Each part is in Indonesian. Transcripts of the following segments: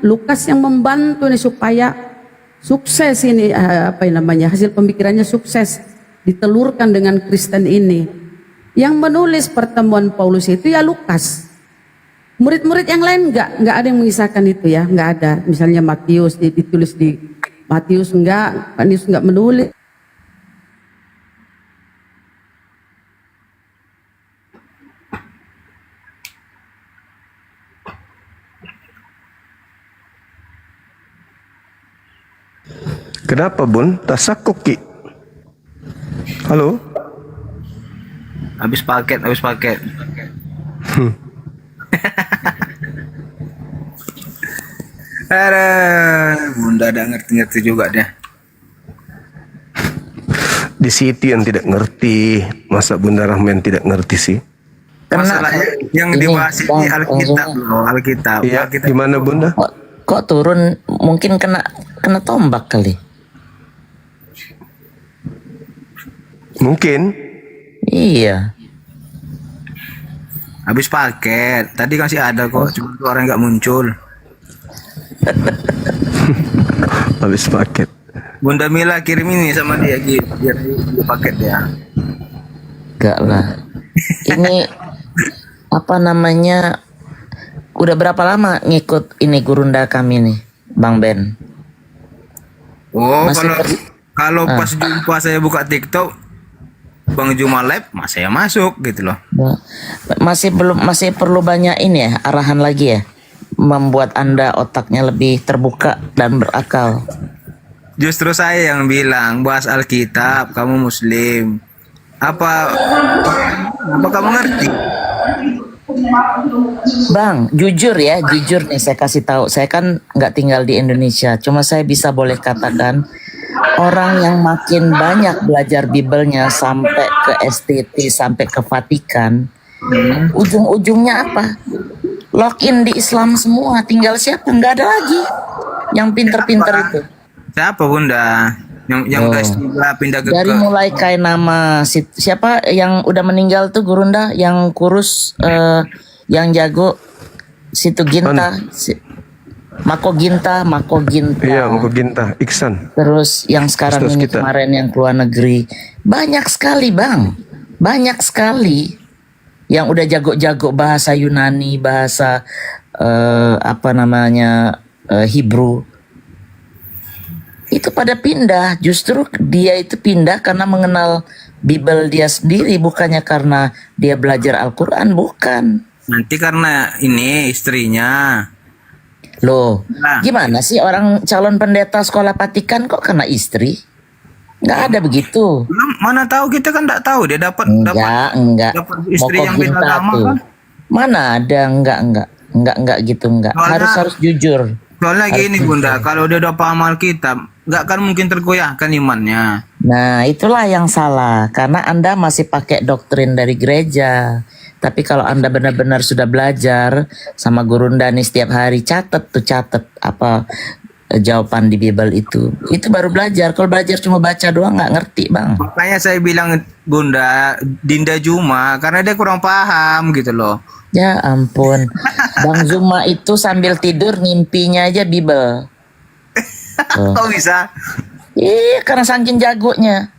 Lukas yang membantu nih supaya sukses ini hasil pemikirannya sukses ditelurkan dengan Kristen ini. Yang menulis pertemuan Paulus itu ya Lukas. Murid-murid yang lain nggak ada yang mengisahkan itu ya, nggak ada. Misalnya Matius ditulis di Matius nggak menulis. Kenapa Bun? Tasakuk Ki. Halo? Habis paket. Bunda ada ngerti juga deh. Di situ yang tidak ngerti. Masa Bunda Rahman tidak ngerti sih? Masalahnya yang dibahas ini Alkitab loh, Alkitab. Iya, gimana Bunda? Kok turun? Mungkin kena tombak kali. Mungkin. Iya. Habis paket. Tadi kan sih ada kok, cuma tuh orang nggak muncul. Habis paket. Bunda Mila kirim ini sama dia biar dia paket ya. Enggak lah. Ini apa namanya? Udah berapa lama ngikut ini Gurunda kami nih, Bang Ben? Oh, Masih kalau pas jumpa saya buka TikTok Bang Juma Live, saya masuk gitu loh. Masih perlu banyak ini ya, arahan lagi ya, membuat Anda otaknya lebih terbuka dan berakal. Justru saya yang bilang bahas Alkitab, kamu Muslim. Apa kamu ngerti? Bang, jujur nih saya kasih tahu, saya kan nggak tinggal di Indonesia, cuma saya bisa boleh katakan orang yang makin banyak belajar Bibelnya sampai ke STT, sampai ke Vatikan, ujung-ujungnya apa? Login di Islam semua, tinggal siapa? Nggak ada lagi yang pinter-pinter itu. Siapa Bunda? Yang udah istilah pindah ke dari mulai kayak nama siapa yang udah meninggal tuh Gurunda, yang kurus, yang jago, Situ Ginta, Mako Ginta. Iya, Mako Ginta, Iksan. Terus yang sekarang ini kemarin yang keluar negeri. Banyak sekali Bang. Banyak sekali yang udah jago-jago bahasa Yunani, bahasa Hebrew. Itu pada pindah. Justru dia itu pindah karena mengenal Bible dia sendiri, bukannya karena dia belajar Al-Quran, bukan. Nanti karena ini istrinya. Loh, gimana sih orang calon pendeta sekolah Vatikan kok kena istri? Nggak ada begitu. Mana tahu, kita kan nggak tahu dia dapat istri Moko yang beda Ginta agama tuh. kan? Mana ada, enggak gitu, enggak. Harus jujur. Soalnya gini Bunda, kalau dia udah paham Alkitab, nggak akan mungkin tergoyahkan imannya. Nah, itulah yang salah. Karena Anda masih pakai doktrin dari gereja. Tapi kalau Anda benar-benar sudah belajar sama Gurunda nih setiap hari, catat apa jawaban di Bible itu baru belajar. Kalau belajar cuma baca doang nggak ngerti Bang. Makanya saya bilang Bunda, Dinda Juma, karena dia kurang paham gitu loh. Ya ampun, Bang Zuma itu sambil tidur ngimpinya aja Bible. Kok bisa? Iya, karena saking jagonya.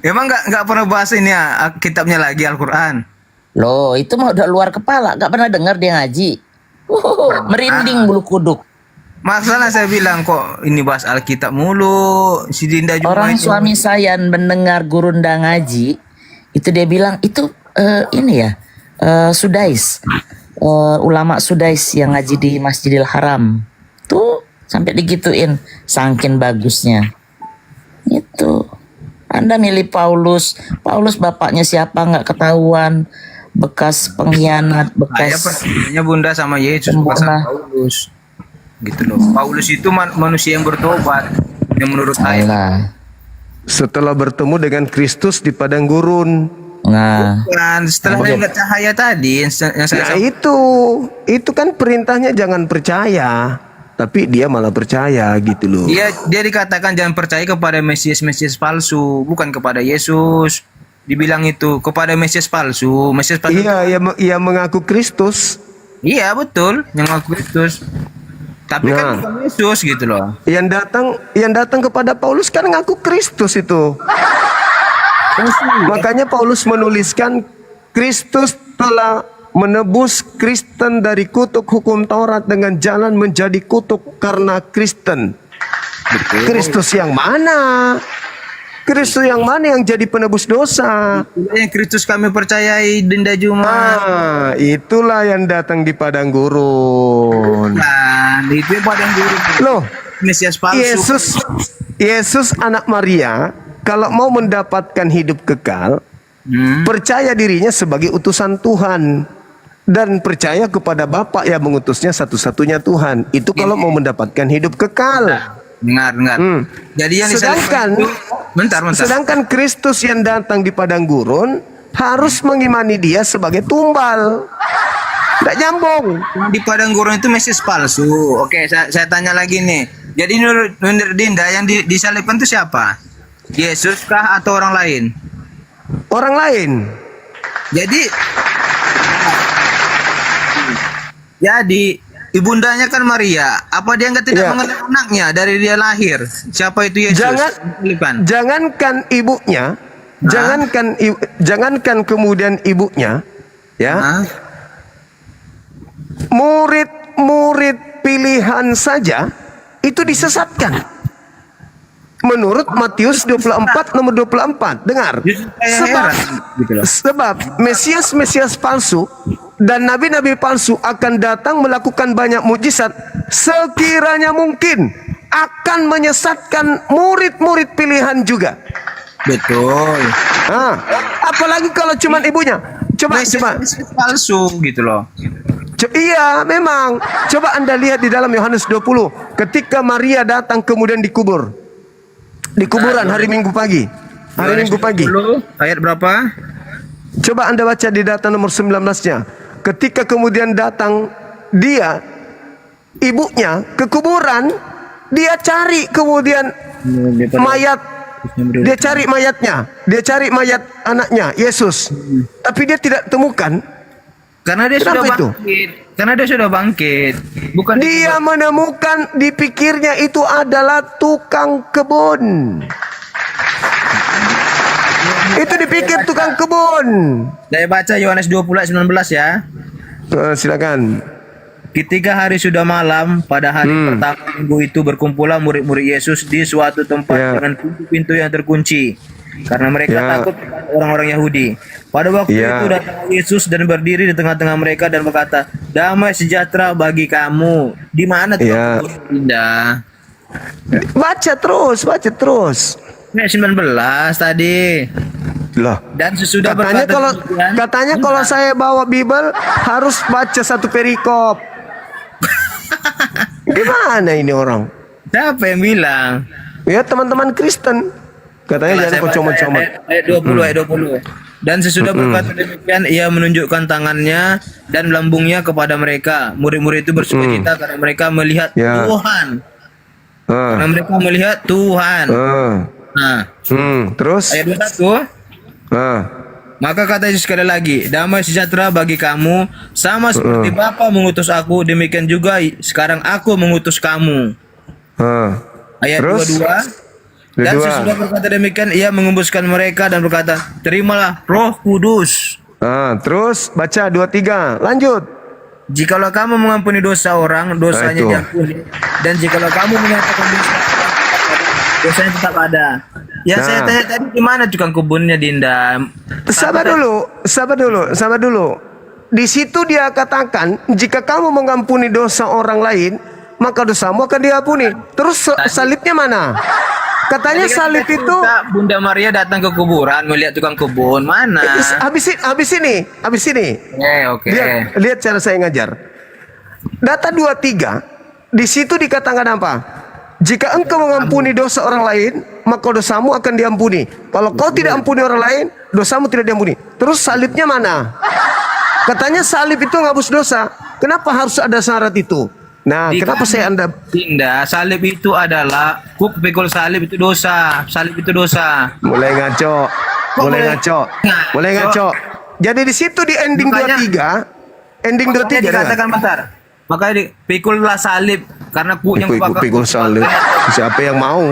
Emang nggak pernah bahas ini ya, kitabnya lagi Al-Quran? Loh, itu mah udah luar kepala, nggak pernah dengar dia ngaji. Merinding bulu kuduk. Masalah saya bilang kok ini bahas Alkitab mulu, si Dinda Juma. Orang suami saya mendengar Gurunda ngaji, itu dia bilang itu ini ya. Sudais, ulama Sudais yang ngaji di Masjidil Haram tuh sampai digituin saking bagusnya. Itu Anda milih Paulus bapaknya siapa nggak ketahuan, bekas pengkhianat, bekas pertanyaannya Bunda sama Yesus bukan sama Paulus gitu loh. Paulus itu manusia yang bertobat yang menurut saya. Setelah bertemu dengan Kristus di padang gurun. Nah, bukan, setelah dia lihat cahaya tadi yang saya itu kan perintahnya jangan percaya, tapi dia malah percaya gitu loh. Dia dikatakan jangan percaya kepada Mesias palsu, bukan kepada Yesus. Dibilang itu kepada Mesias palsu. Iya, ia mengaku Kristus. Iya betul, yang mengaku Kristus. Tapi kan Nah. bukan Yesus gitu loh. Yang datang kepada Paulus kan ngaku Kristus itu. Makanya Paulus menuliskan Kristus telah menebus Kristen dari kutuk hukum Taurat dengan jalan menjadi kutuk karena Kristen. Kristus yang mana? Kristus yang mana yang jadi penebus dosa? Itulah yang Kristus kami percayai, Dinda Juma. Itulah yang datang di padang gurun. Kan, itu yang padang gurun. Loh, Mesias palsu. Yesus anak Maria kalau mau mendapatkan hidup kekal, percaya dirinya sebagai utusan Tuhan dan percaya kepada Bapa yang mengutusnya satu-satunya Tuhan. Itu kalau mau mendapatkan hidup kekal. Dengar. Jadi yang Sedangkan Kristus yang datang di padang gurun harus mengimani dia sebagai tumbal. Tidak nyambung. di padang gurun itu Mesias palsu. Oke, saya tanya lagi nih. Jadi menurut Dinda yang disalibkan itu siapa? Yesus kah atau orang lain? Orang lain. Jadi ibundanya kan Maria. Apa dia tidak Iya. mengenal anaknya dari dia lahir? Siapa itu Yesus? Jangankan ibunya, jangankan kemudian ibunya, ya. Hah? Murid-murid pilihan saja itu disesatkan. Menurut Matius 24 nomor 24. Dengar. Sebab Mesias palsu dan nabi-nabi palsu akan datang melakukan banyak mukjizat sekiranya mungkin akan menyesatkan murid-murid pilihan juga. Betul. Apalagi kalau cuman ibunya. Coba Mesias palsu gitu loh. Iya, memang. Coba Anda lihat di dalam Yohanes 20 ketika Maria datang kemudian dikubur. Di kuburan hari Minggu pagi. Hari Minggu pagi. Ayat berapa? Coba Anda baca di data nomor 19-nya. Ketika kemudian datang dia, ibunya ke kuburan, dia cari kemudian mayat. Dia cari mayatnya. Dia cari mayat anaknya, Yesus. Tapi dia tidak temukan. Karena dia Kenapa sudah itu? bangkit. Karena dia sudah bangkit. Bukan Dia menemukan, dipikirnya itu adalah tukang kebun. Itu dipikir tukang kebun. Saya baca Yohanes 20 ayat 19 ya. Silakan. Ketika hari sudah malam, pada hari pertama minggu itu berkumpullah murid-murid Yesus di suatu tempat dengan pintu-pintu yang terkunci. Karena mereka takut orang-orang Yahudi. Pada waktu itu datang Yesus dan berdiri di tengah-tengah mereka dan berkata, "Damai sejahtera bagi kamu." Di mana tuh? Indah. Baca terus. Ayat 19 tadi. Loh. Dan sesudah Katanya kalau saya bawa Bible harus baca satu perikop. Gimana ini orang? Siapa yang bilang? Ya teman-teman Kristen. Katanya jangan comot-comot. Ayat 20. Dan sesudah berkata demikian, ia menunjukkan tangannya dan lambungnya kepada mereka. Murid-murid itu bersukacita karena mereka melihat Tuhan. Karena mereka melihat Tuhan. Terus? Ayat 21. Maka kata Yesus sekali lagi, damai sejahtera bagi kamu, sama seperti Bapa mengutus aku, demikian juga sekarang aku mengutus kamu. Ayat 22. Dan sesudah berkata demikian, ia mengembuskan mereka dan berkata, terimalah Roh Kudus. Terus baca 23. Lanjut. Jikalau kamu mengampuni dosa orang, dosanya diampuni. Dan jikalau kamu menyatakan dosa orang, dosanya tetap ada. Ya saya tanya tadi di mana tukang kebunnya, Dinda? Sabar dulu. Di situ dia katakan, jika kamu mengampuni dosa orang lain, maka dosamu akan diampuni. Terus salibnya mana? Katanya salib itu Bunda Maria datang ke kuburan melihat tukang kebun. Mana? habis ini. Oke. Lihat cara saya ngajar. Data 23 di situ dikatakan apa? Jika engkau mengampuni dosa orang lain, maka dosamu akan diampuni. Kalau kau tidak ampuni orang lain, dosamu tidak diampuni. Terus salibnya mana? Katanya salib itu ngapus dosa. Kenapa harus ada syarat itu? Nah, kenapa Dinda, salib itu adalah pikul salib itu dosa. Salib itu dosa. Mulai ngaco. Jadi di situ di ending 23 dikatakan besar. Maka pikullah salib karena kuku yang Ikut-ikut bakar. pikul salib. Siapa yang mau?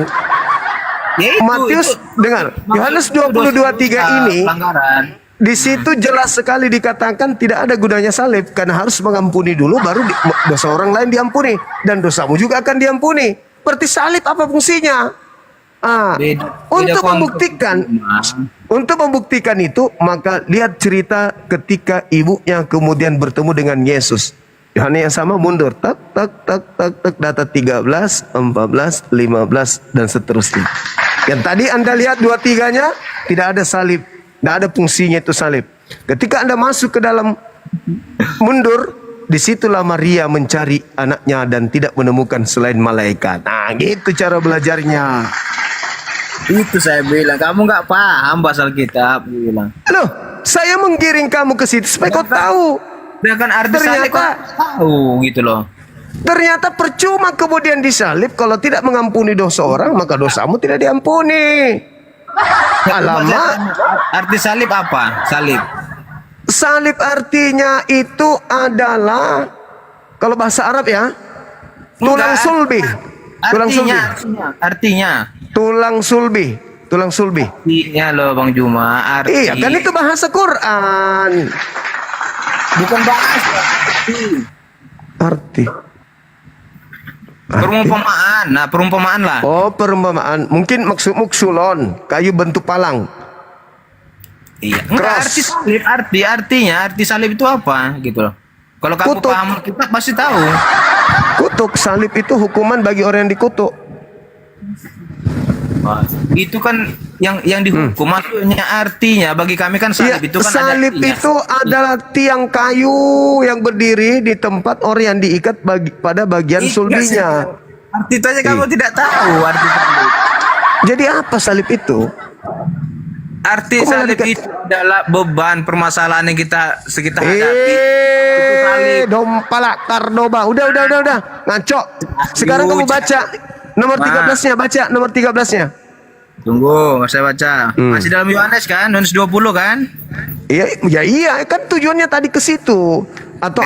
Ya Matius, dengar, Yohanes 22:3 ini, pelanggaran. di situ jelas sekali dikatakan tidak ada gunanya salib karena harus mengampuni dulu baru dosa orang lain diampuni dan dosamu juga akan diampuni. Berarti salib apa fungsinya? Beda Untuk konteks. membuktikan itu maka lihat cerita ketika ibunya kemudian bertemu dengan Yesus. Yohanes yang sama mundur tak data 13, 14, 15 dan seterusnya. Yang tadi Anda lihat 2-3-nya tidak ada salib. Tidak ada fungsinya itu salib. Ketika Anda masuk ke dalam mundur, disitulah Maria mencari anaknya dan tidak menemukan selain malaikat. Nah, gitu cara belajarnya. Itu saya bilang, kamu nggak paham pasal kitab, dia bilang. Loh, saya menggiring kamu ke situ supaya kau tahu. Sedangkan arti salib kok tahu gitu loh. Ternyata percuma kemudian disalib kalau tidak mengampuni dosa orang, maka dosamu tidak diampuni. Alamak. Arti salib apa? Salib. Salib artinya itu adalah kalau bahasa Arab ya, tulang Enggak, sulbi. Tulang sulbi. Artinya. Tulang sulbi. Tulang sulbi. Artinya loh Bang Juma, arti. Iya, kan itu bahasa Quran. Bukan bahasa. Arti. Perumpamaan. Nah, perumpamaan lah. Oh, perumpamaan. Mungkin maksudmu sulon, kayu bentuk palang. Iya. Enggak, Cross. arti salib, artinya arti salib itu apa gitu loh. Kalau kamu Kutuk. paham kita pasti tahu. Kutuk salib itu hukuman bagi orang yang dikutuk. Itu kan yang dihukum, maksudnya artinya bagi kami kan salib Iya, itu kan salib ada artinya. itu adalah tiang kayu yang berdiri di tempat orang yang diikat pada bagian sulbinya. Arti itu aja kamu tidak tahu arti salib. Jadi apa salib itu? Arti Kok malah salib dekat- itu adalah beban permasalahan yang kita hadapi. Itu salib. Dompala Kardoba. Udah. Ngaco. Sekarang kamu baca nomor 13-nya, baca nomor 13-nya. Tunggu, saya baca. Masih dalam Yohanes kan? Yohanes 20 kan? Iya, kan tujuannya tadi ke situ. Atau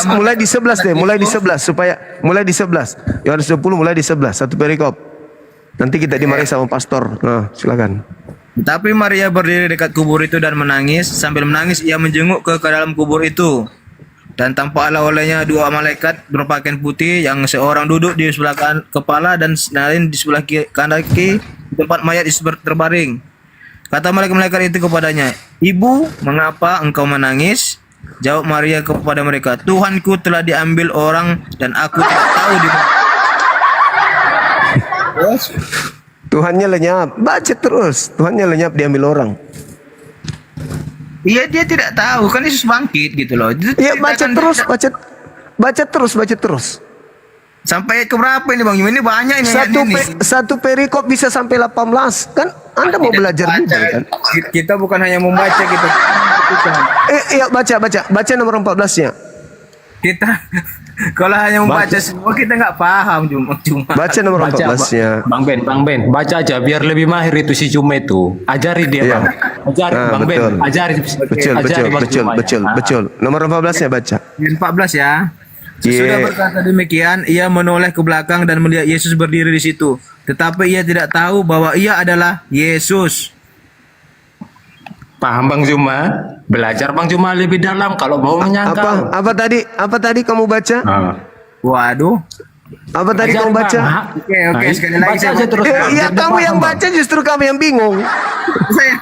mulai di 11 deh, mulai di 11 supaya mulai di 11. Yohanes 20 mulai di 11, satu perikop. Nanti kita dimarahi sama pastor. Nah, silakan. Tapi Maria berdiri dekat kubur itu dan menangis. Sambil menangis ia menjenguk ke dalam kubur itu. Dan tampaklah olehnya dua malaikat berpakaian putih, yang seorang duduk di sebelah kepala dan lain di sebelah kanan kiri di tempat mayat terbaring. Kata malaikat itu kepadanya, "Ibu, mengapa engkau menangis?" Jawab Maria kepada mereka, "Tuhanku telah diambil orang dan aku tidak tahu di mana." Terus, Tuhannya lenyap. Baca terus. Tuhannya lenyap diambil orang. iya dia tidak tahu kan Yesus bangkit gitu loh. Itu Iya, baca ceritakan terus, dia- baca terus. Sampai ke berapa ini Bang? Ini banyak ini ayat ini. Satu perikop bisa sampai 18. Kan Anda mau belajar juga kan? Kita bukan hanya membaca kita. Iya, baca nomor 14-nya. Kita kalau hanya membaca semua kita nggak paham cuma. Baca nomor 14-nya. Bang Ben, baca aja biar lebih mahir itu si Cuma itu. Ajari dia, Iya. Bang. Ajari Nah, Bang betul. Ben, ajari. Ajari Bang Cuma, ya. Betul. Nomor 14-nya baca. Ayat 14 ya. Sesudah Iya. berkata demikian, ia menoleh ke belakang dan melihat Yesus berdiri di situ. Tetapi ia tidak tahu bahwa ia adalah Yesus. Paham Bang Cuma? Belajar Bang Cuma lebih dalam kalau mau menyangkal. Apa tadi kamu baca? Ah. Waduh. Apa tadi Ajari, kamu Bang. baca? Ha? Oke, Nah, sekali lagi baca saya aja terus. Bang. Iya, Biar dia kamu yang paham, Bang. baca justru kamu yang bingung. Saya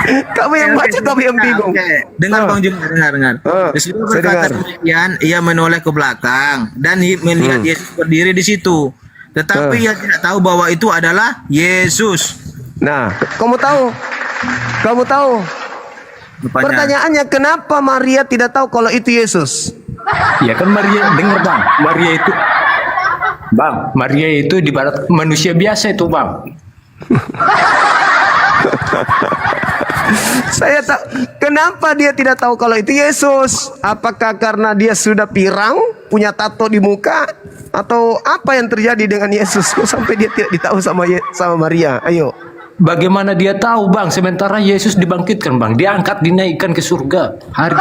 Kamu yang baca, kamu yang bingung. Oke. Dengar Bang Jum, dengar. Sesudah saya berkata dengar. demikian, ia menoleh ke belakang dan melihat Yesus berdiri di situ. Tetapi ia tidak tahu bahwa itu adalah Yesus. Nah, kamu tahu. Rupanya. Pertanyaannya, kenapa Maria tidak tahu kalau itu Yesus? Ya kan Maria, dengar Bang. Maria itu di barat manusia biasa itu Bang. Saya tak. Kenapa dia tidak tahu kalau itu Yesus? Apakah karena dia sudah pirang, punya tato di muka, atau apa yang terjadi dengan Yesus? Kok sampai dia tidak ditahu sama Maria? Ayo. Bagaimana dia tahu Bang? Sementara Yesus dibangkitkan Bang, diangkat, dinaikkan ke surga. Hari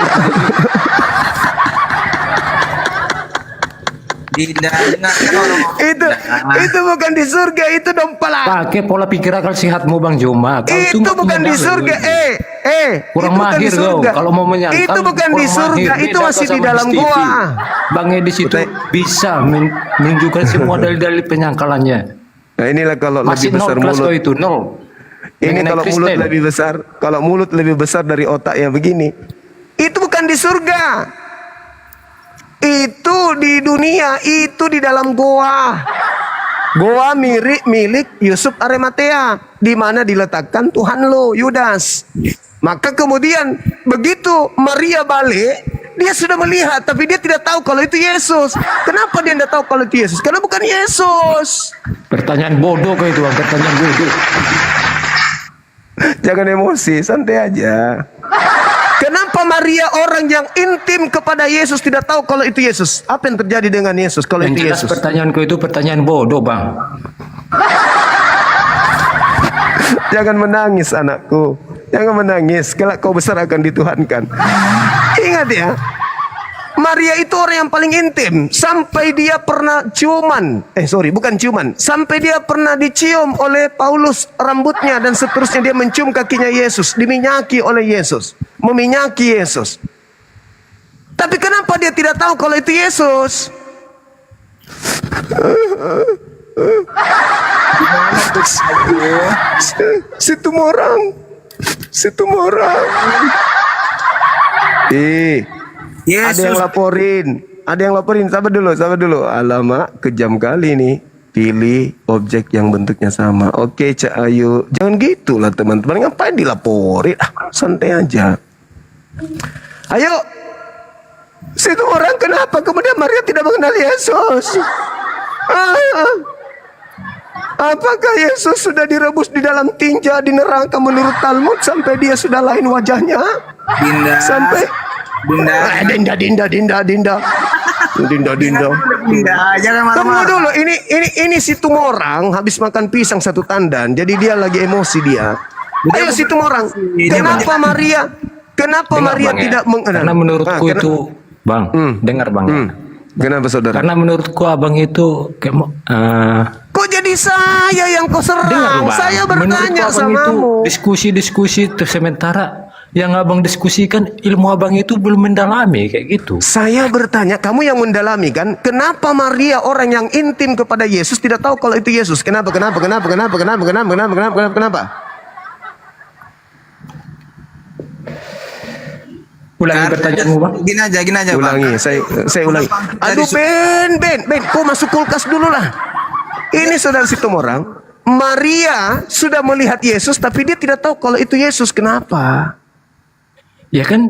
Dinda, dengarkan orang. Itu bukan di surga, itu dompala. Pakai pola pikir akal sehatmu Bang Juma. Kau Itu nggak bukan punya di dalil, surga. Kurang Itu bukan mahir di kau. surga. Kalau mau menyangkal, Itu bukan di kurang surga, mahir. itu Beda masih kau di sama dalam Stevie. gua. Bang Edi situ Betul. bisa menunjukkan semua dalil-dalil penyangkalannya. Nah, inilah kalau Masih lebih nol besar kelas kau mulut. itu nol. Ini Mengenai kalau mulut Kristen. lebih besar, kalau mulut lebih besar dari otak yang begini. Itu bukan di surga. Itu di dunia, itu di dalam goa. Goa milik Yusuf Arimatea, di mana diletakkan Tuhan lo, Yudas. Maka kemudian begitu Maria balik, dia sudah melihat, tapi dia tidak tahu kalau itu Yesus. Kenapa dia tidak tahu kalau itu Yesus? Karena bukan Yesus. Pertanyaan bodoh kau itu Bang, pertanyaan bodoh. Jangan emosi, santai aja. Kenapa Maria orang yang intim kepada Yesus tidak tahu kalau itu Yesus? Apa yang terjadi dengan Yesus kalau Yang itu jelas Yesus? pertanyaanku itu pertanyaan bodoh Bang. Jangan menangis anakku. Jangan menangis. Kelak kau besar akan dituhankan. Ingat ya. Maria itu orang yang paling intim. Sampai dia pernah sampai dia pernah dicium oleh Paulus rambutnya dan seterusnya. Dia mencium kakinya Yesus. Diminyaki oleh Yesus. Meminyaki Yesus. Tapi kenapa dia tidak tahu kalau itu Yesus? Situ orang. Ada yang laporin. Sabar dulu. Alamak, kejam kali nih. Pilih objek yang bentuknya sama. Oke, Cak Ayu. Jangan gitulah teman-teman. Ngapain dilaporin? Santai aja. Ayo. Situ orang kenapa? Kemudian Maria tidak mengenal Yesus. Apakah Yesus sudah direbus di dalam tinja di neraka menurut Talmud sampai dia sudah lain wajahnya? Dinda. Sampai Dinda. Dinda. Dinda, jangan Tunggu marah-marah. dulu, ini si Tumorang habis makan pisang satu tandan, jadi dia lagi emosi dia. Ayo si Tumorang, kenapa Maria Dengar, Maria Bang, ya. tidak mengenal? Karena menurutku itu Bang, dengar Bang. Ya. Kenapa saudara? Karena menurutku abang itu Kok jadi saya yang kau dengar serang? Bang. Saya bertanya Menurutku abang itu samamu. diskusi terus sementara yang abang diskusikan ilmu abang itu belum mendalami kayak gitu. Saya bertanya, kamu yang mendalami kan? Kenapa Maria orang yang intim kepada Yesus tidak tahu kalau itu Yesus? Kenapa? Ulangi pertanyaanmu Bang. Gini aja, Bang. Ulangi, saya ulangi. Aduh Ben, kau masuk kulkas dulu lah. Ini saudara Situmorang, Maria sudah melihat Yesus tapi dia tidak tahu kalau itu Yesus. Kenapa? Ya kan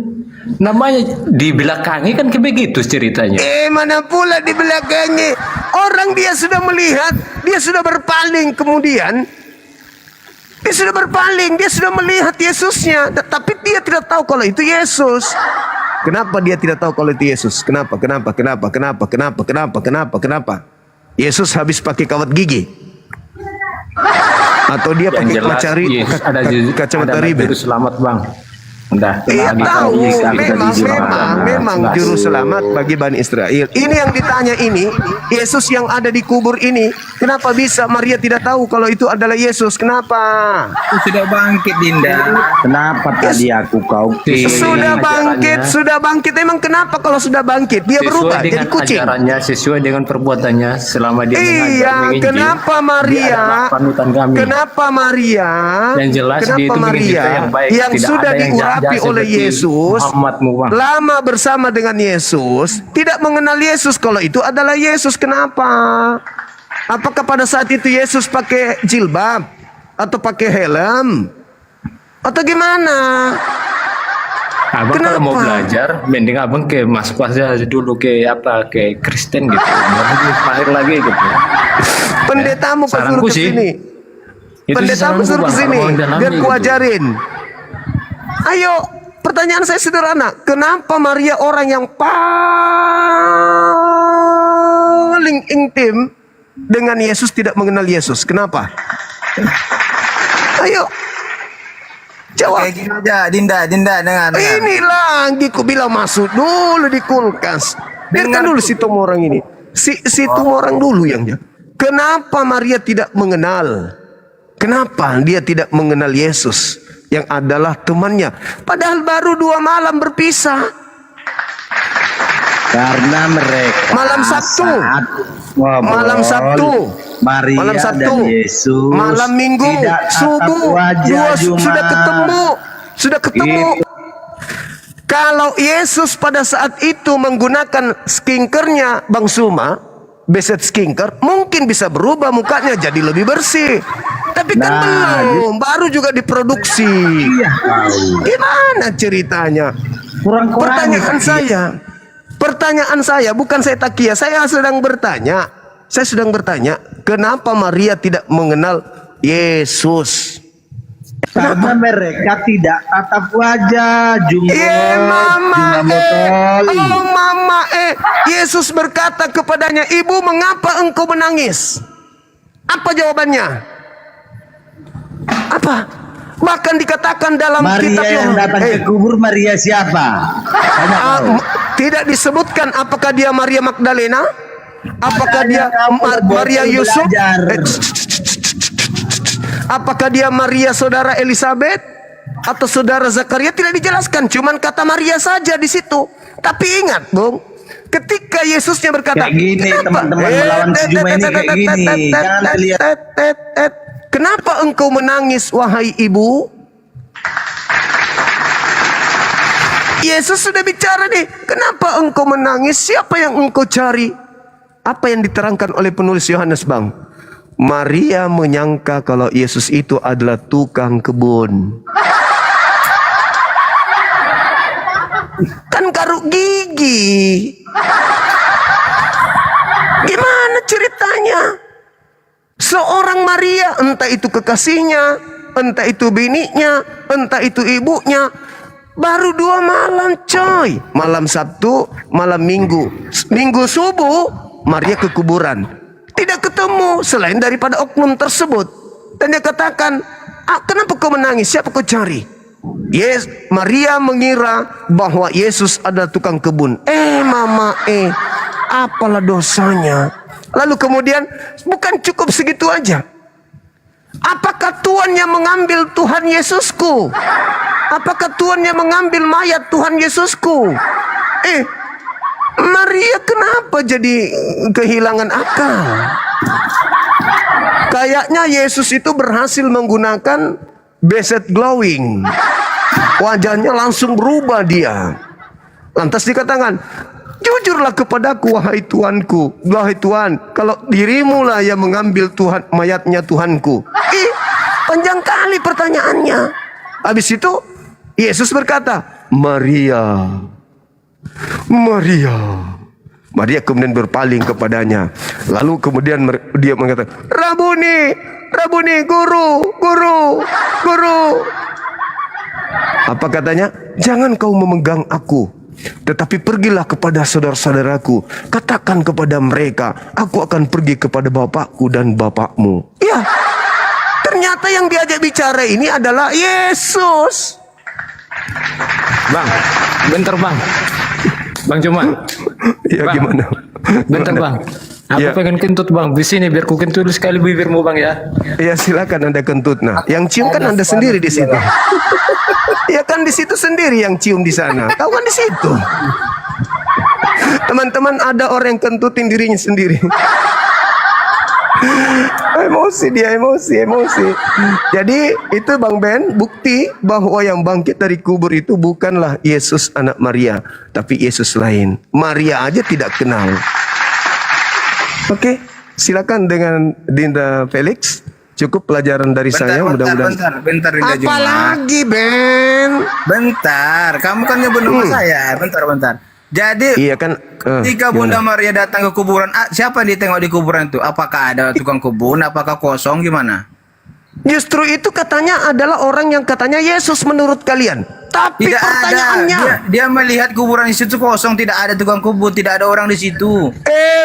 namanya di belakangi kan kayak begitu ceritanya. Mana pula di belakangnya. Orang dia sudah melihat, dia sudah berpaling kemudian. Dia sudah berpaling, dia sudah melihat Yesusnya, tapi dia tidak tahu kalau itu Yesus. Kenapa dia tidak tahu kalau itu Yesus? Kenapa? Yesus habis pakai kawat gigi? Atau dia pakai kacamata ribbon? Juru selamat Bang. Udah. Iya tahu, memang Jelas. juru selamat bagi Bani Israel. Ini yang ditanya ini, Yesus yang ada di kubur ini, kenapa bisa Maria tidak tahu kalau itu adalah Yesus? Kenapa? Sudah bangkit, Dinda. Kenapa tadi aku kau Sudah bangkit. Emang kenapa kalau sudah bangkit? Dia berubah Sesuai jadi dengan kucing. ajarannya, sesuai dengan perbuatannya selama dia Iya, menginjil, kenapa dia Maria? adalah panutan kami. Kenapa Maria? Yang jelas dia itu menginjil yang baik, yang tidak sudah ada yang diurapi jahat oleh seperti Yesus, Muhammadmu, Bang. lama bersama dengan Yesus, tidak mengenal Yesus kalau itu adalah Yesus. Kenapa? Apakah pada saat itu Yesus pakai jilbab atau pakai helm atau gimana? Abang kalau mau belajar, mending abang ke masuk aja dulu ke Kristen gitu, baru mahir lagi gitu. Pendetamu kau suruh Saranku ke sih, sini. itu sih Pendetamu saranku, suruh ke Bang, sini kalau mau dalami biar gitu. kuajarin. Ayo, pertanyaan saya sederhana. Kenapa Maria orang yang paling intim dengan Yesus tidak mengenal Yesus? Kenapa? Ayo, jawab. Kayak gini aja, Dinda, dengar. Ini lagi ku bilang masuk dulu di kulkas. Biarkan dulu si Tom orang ini. Situ orang dulu yang kenapa Maria tidak mengenal? Kenapa dia tidak mengenal Yesus yang adalah temannya? Padahal baru 2 malam berpisah. Karena mereka Malam Sabtu. saat ngobrol, Malam Sabtu. Maria Malam Sabtu. dan Yesus Malam Minggu. tidak tatap Subuh. wajah Jumat. Sudah ketemu. Sudah ketemu. Kalau Yesus pada saat itu menggunakan skinkernya Bang Suma, beset skinker, mungkin bisa berubah mukanya jadi lebih bersih. Tapi kan Nah, belum, baru juga diproduksi. Iya, tahu. Gimana ceritanya? Kurang-kurang Pertanyaan saya, bukan saya takia, saya sedang bertanya. Saya sedang bertanya, kenapa Maria tidak mengenal Yesus? karena mereka tidak tatap wajah Jumat. Mama, Botoli. oh mama, Yesus berkata kepadanya, ibu mengapa engkau menangis? Apa jawabannya? Apa? Bahkan dikatakan dalam Maria kitab yang datang ke kubur, Maria siapa? Tanya kau. tidak disebutkan apakah dia Maria Magdalena, apakah dia Maria Yusuf, apakah dia Maria saudara Elizabeth atau saudara Zakaria, tidak dijelaskan, cuman kata Maria saja di situ. Tapi ingat, Bung, ketika Yesusnya berkata, Kayak gini, "Kenapa?" teman-teman melawan si Juma ini kayak gini. Jangan lihat. Kenapa engkau menangis, wahai ibu? Yesus sudah bicara nih. Kenapa engkau menangis? Siapa yang engkau cari? Apa yang diterangkan oleh penulis Yohanes, Bang? Maria menyangka kalau Yesus itu adalah tukang kebun. Kan garuk gigi. Gimana ceritanya? Seorang Maria, entah itu kekasihnya, entah itu bininya, entah itu ibunya, baru 2 malam coy. Malam Sabtu, malam Minggu. Minggu subuh, Maria ke kuburan. Tidak ketemu selain daripada oknum tersebut. Dan dia katakan, kenapa kau menangis? Siapa kau cari? Yes, Maria mengira bahwa Yesus adalah tukang kebun. Mama, apalah dosanya? Lalu kemudian, bukan cukup segitu aja. Apakah Tuhan yang mengambil Tuhan Yesusku? Apakah Tuhan yang mengambil mayat Tuhan Yesusku? Maria kenapa jadi kehilangan akal? Kayaknya Yesus itu berhasil menggunakan beset glowing. Wajahnya langsung berubah dia. Lantas dikatakan, jujurlah kepadaku wahai Tuanku. Wahai Tuhan, kalau dirimu lah yang mengambil Tuhan mayatnya Tuhanku. Panjang kali pertanyaannya. Habis itu Yesus berkata, Maria. Maria. Maria kemudian berpaling kepadanya. Lalu kemudian dia mengatakan, Rabuni, Rabuni, guru, guru, guru. Apa katanya? Jangan kau memegang aku, tetapi pergilah kepada saudara-saudaraku. Katakan kepada mereka, aku akan pergi kepada bapakku dan bapakmu. Ya, ternyata yang diajak bicara ini adalah Yesus. Bang, bentar bang. Bang Cuma. Ya Bang, gimana? bentar bang. Aku Ya. pengen kentut bang. Di sini biar ku kentut sekali bibirmu bang ya. Ya silakan Anda kentut. Nah, yang cium kan Anda sendiri di situ. Ya kan di situ sendiri yang cium di sana. Kau kan di situ. Teman-teman, ada orang yang kentutin dirinya sendiri. Emosi dia, emosi. Jadi itu Bang Ben, bukti bahwa yang bangkit dari kubur itu bukanlah Yesus anak Maria, tapi Yesus lain. Maria aja tidak kenal. Oke, silakan dengan Dinda Felix. Cukup pelajaran dari saya, mudah-mudahan. bentar Dinda Juma. Apalagi Ben? Bentar, kamu kan nyebut nama saya. Bentar. Jadi Iya kan? ketika Bunda Maria datang ke kuburan, siapa yang ditengok di kuburan itu? Apakah ada tukang kebun? Apakah kosong? Gimana? Justru itu katanya adalah orang yang katanya Yesus menurut kalian. Tapi Tidak pertanyaannya, ada. Dia melihat kuburan di situ kosong, tidak ada tukang kebun, tidak ada orang di situ.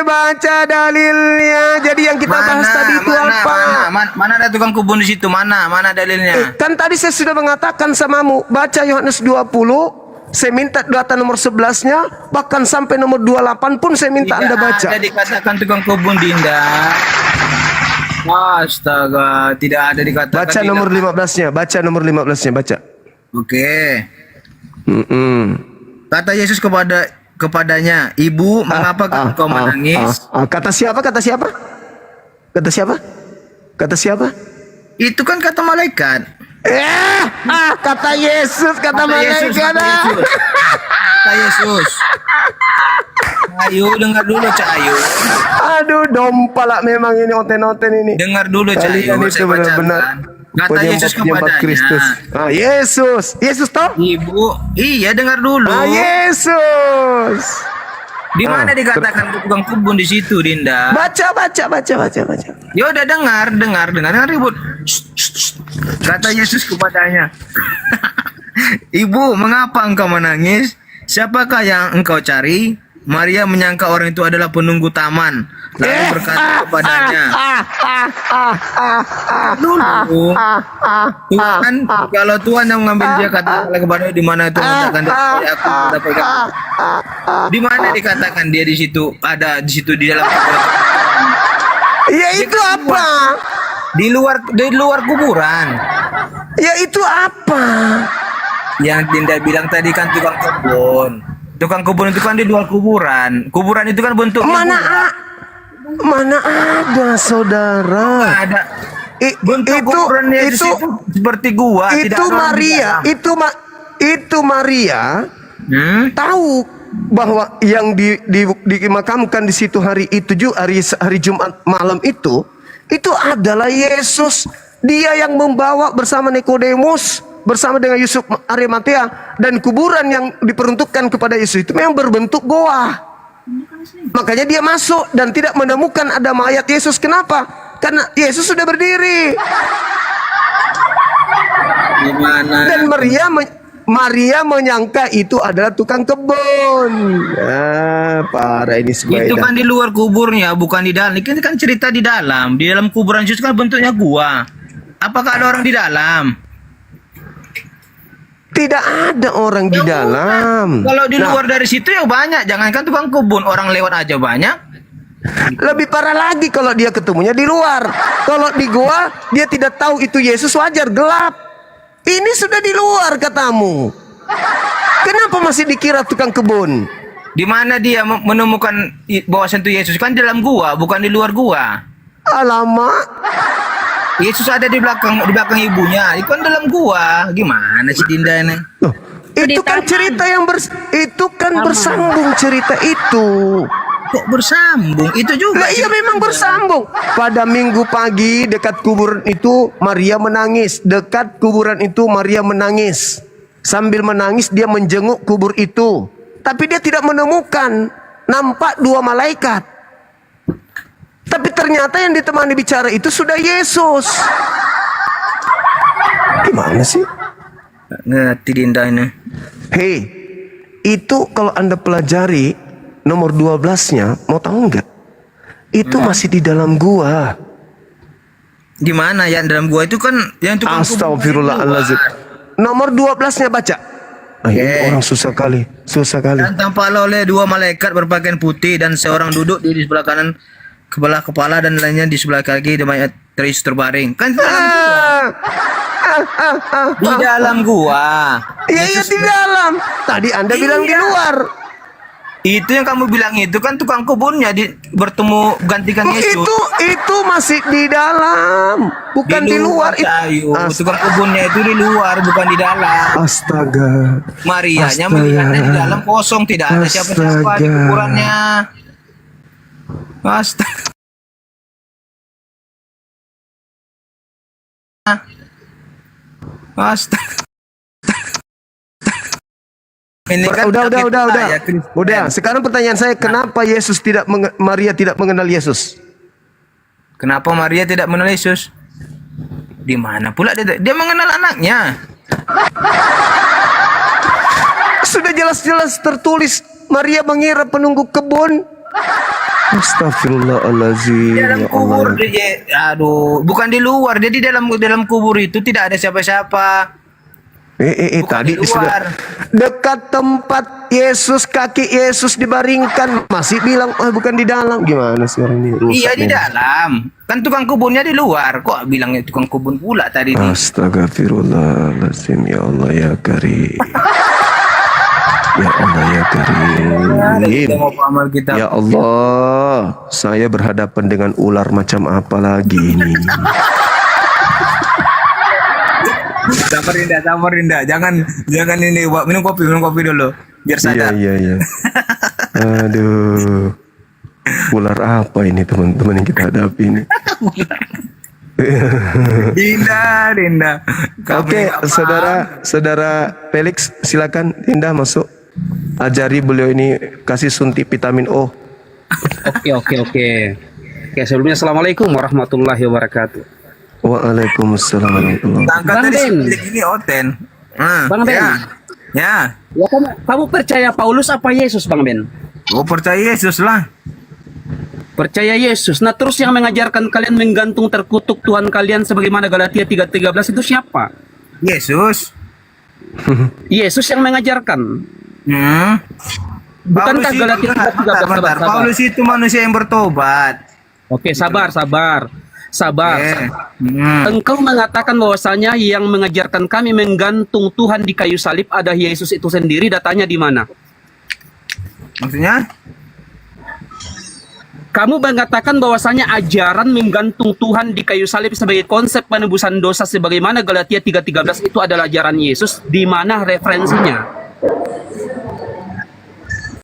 baca dalilnya. Jadi yang kita bahas tadi itu apa? Mana ada tukang kebun di situ? Mana dalilnya? Kan tadi saya sudah mengatakan samamu, baca Yohanes 20 Saya minta data nomor 11-nya, bahkan sampai nomor 28 pun saya minta Anda baca. Tidak ada dikatakan tukang kebun, Dinda. Astaga, tidak ada dikatakan. Baca nomor 15-nya, baca nomor 15-nya, baca. Oke. Mm-mm. Kata Yesus kepadanya, "Ibu, mengapa engkau menangis?" Kata siapa? Kata siapa? Kata siapa? Kata siapa? Itu kan kata malaikat. Kata Yesus, kata malaikat. Kata Yesus. Ayo dengar dulu, Cak Ayu. Aduh, dompalak memang ini onten-onten ini. Dengar dulu, Cak Ayu. Kalian itu Saya benar-benar bacakan. Kata Yesus penyembah kepadanya, Kristus. Yesus toh? "Ibu, iya dengar dulu. Yesus. Di mana dikatakan tukang kebun di situ, Dinda?" Baca. Ya udah dengar ribut. Shh. Kata Yesus kepadanya, "Ibu, mengapa engkau menangis? Siapakah yang engkau cari?" Maria menyangka orang itu adalah penunggu taman, lalu berkata kepadanya, "Dulu, Tuhan, kalau Tuhan yang mengambil dia, katakanlah kepada di mana Tuhan katakan dia, aku mendapatkan." Di mana dikatakan dia di situ? Ada di situ di dalam Ya itu apa? di luar kuburan. Ya itu apa? Yang Dinda bilang tadi kan tukang kebun. Tukang kebun itu kan di luar kuburan. Kuburan itu kan bentuknya Mana ada saudara? ada. Bentuk itu kuburannya di situ seperti gua. tidak itu ada orang di Maria, dalam. itu Maria tahu bahwa yang dimakamkan di situ hari itu hari Jumat malam itu adalah Yesus. Dia yang membawa bersama Nikodemus, bersama dengan Yusuf Arimatea, dan kuburan yang diperuntukkan kepada Yesus itu memang berbentuk goa. Makanya dia masuk dan tidak menemukan ada mayat Yesus. Kenapa? Karena Yesus sudah berdiri. Gimana? Dan Maria menyangka itu adalah tukang kebun. Parah ini semua. Itu kan di luar kuburnya, bukan di dalam. Ini kan cerita di dalam. Di dalam kuburan Yesus kan bentuknya gua. Apakah ada orang di dalam? Tidak ada orang di dalam. Kalau di luar dari situ ya banyak. Jangankan tukang kebun, orang lewat aja banyak. Lebih parah lagi kalau dia ketemunya di luar. Kalau di gua dia tidak tahu itu Yesus, wajar, gelap. Ini sudah di luar katamu. Kenapa masih dikira tukang kebun? Di mana dia menemukan bahwasan itu Yesus? Kan di dalam gua, bukan di luar gua. Alamak. Yesus ada di belakang ibunya. Itu kan dalam gua. Gimana sih Dinda ini? Loh, itu kan cerita yang bersambung cerita itu. Kok bersambung? Itu juga. Lah iya memang bersambung. Pada minggu pagi dekat kuburan itu Maria menangis. Dekat kuburan itu Maria menangis. Sambil menangis dia menjenguk kubur itu. Tapi dia tidak menemukan. Nampak dua malaikat. Tapi ternyata yang ditemani bicara itu sudah Yesus. Gimana sih? Ngerti Dinda ini. Hei, itu kalau Anda pelajari nomor 12-nya, mau tahu nggak? Itu masih di dalam gua. Di mana ya dalam gua itu kan yang tukang kubur. Astagfirullahaladzim. Nomor 12-nya baca. Ini orang susah kali. Dan tampaklah oleh dua malaikat berpakaian putih dan seorang duduk di sebelah kanan kepala dan lainnya di sebelah kaki dan mayat Yesus terbaring. Kan di dalam gua. Iya di dalam. Tadi Anda bilang di luar. Itu yang kamu bilang itu kan tukang kebunnya bertemu gantikan Yesus. Itu masih di dalam, bukan di luar. Tukang kebunnya itu di luar, bukan di dalam. Astaga. Marianya melihatnya di dalam kosong, tidak ada siapa-siapa di kuburannya. Astaga. Ini kan udah. Sekarang pertanyaan saya, kenapa Maria tidak mengenal Yesus? Kenapa Maria tidak mengenal Yesus? Di mana pula dia mengenal anaknya? Sudah jelas-jelas tertulis Maria mengira penunggu kebun. Astagfirullahaladzim. Dalam kubur bukan di luar. Jadi dalam kubur itu tidak ada siapa-siapa. Bukan Tadi di luar. dekat tempat Yesus, kaki Yesus dibaringkan, masih bilang oh bukan di dalam. Gimana sih orang ini? Rusak Iya di nih. dalam. Kan tukang kebunnya di luar. Kok bilangnya tukang kebun pula tadi nih? Astagfirullahaladzim, ya Allah ya Karim. Ya Allah ya Karim. Kita mau pamer kita. Ya Allah, saya berhadapan dengan ular macam apa lagi ini? Sabar Rinda. Jangan ini, Wak. Minum kopi dulu. Biar sadar. Iya. Aduh, ular apa ini teman-teman yang kita hadapi ini? Rinda. Kamu Oke, nggak paham. saudara Felix, silakan Dinda masuk. Ajari beliau ini kasih suntik vitamin O. Oke. Sebelumnya assalamualaikum warahmatullahi wabarakatuh. Waalaikumsalam warahmatullahi wabarakatuh. Tangkat Bang dari Ben. pemilik ini Oten. Bang Ben. Ya. Ya, kamu percaya Paulus apa Yesus, Bang Ben? Gue percaya Yesus lah. Percaya Yesus. Nah, terus yang mengajarkan kalian menggantung terkutuk Tuhan kalian sebagaimana Galatia 3:13 itu siapa? Yesus. Yesus yang mengajarkan. Bukankah Paulus Galatia itu- 3:13? bentar. Sabar. Paulus itu manusia yang bertobat. Oke, sabar. Eh. Hmm. Engkau mengatakan bahwasanya yang mengajarkan kami menggantung Tuhan di kayu salib ada Yesus itu sendiri, datanya di mana? Maksudnya? Kamu mengatakan bahwasanya ajaran menggantung Tuhan di kayu salib sebagai konsep penebusan dosa sebagaimana Galatia 3:13 itu adalah ajaran Yesus, di mana referensinya?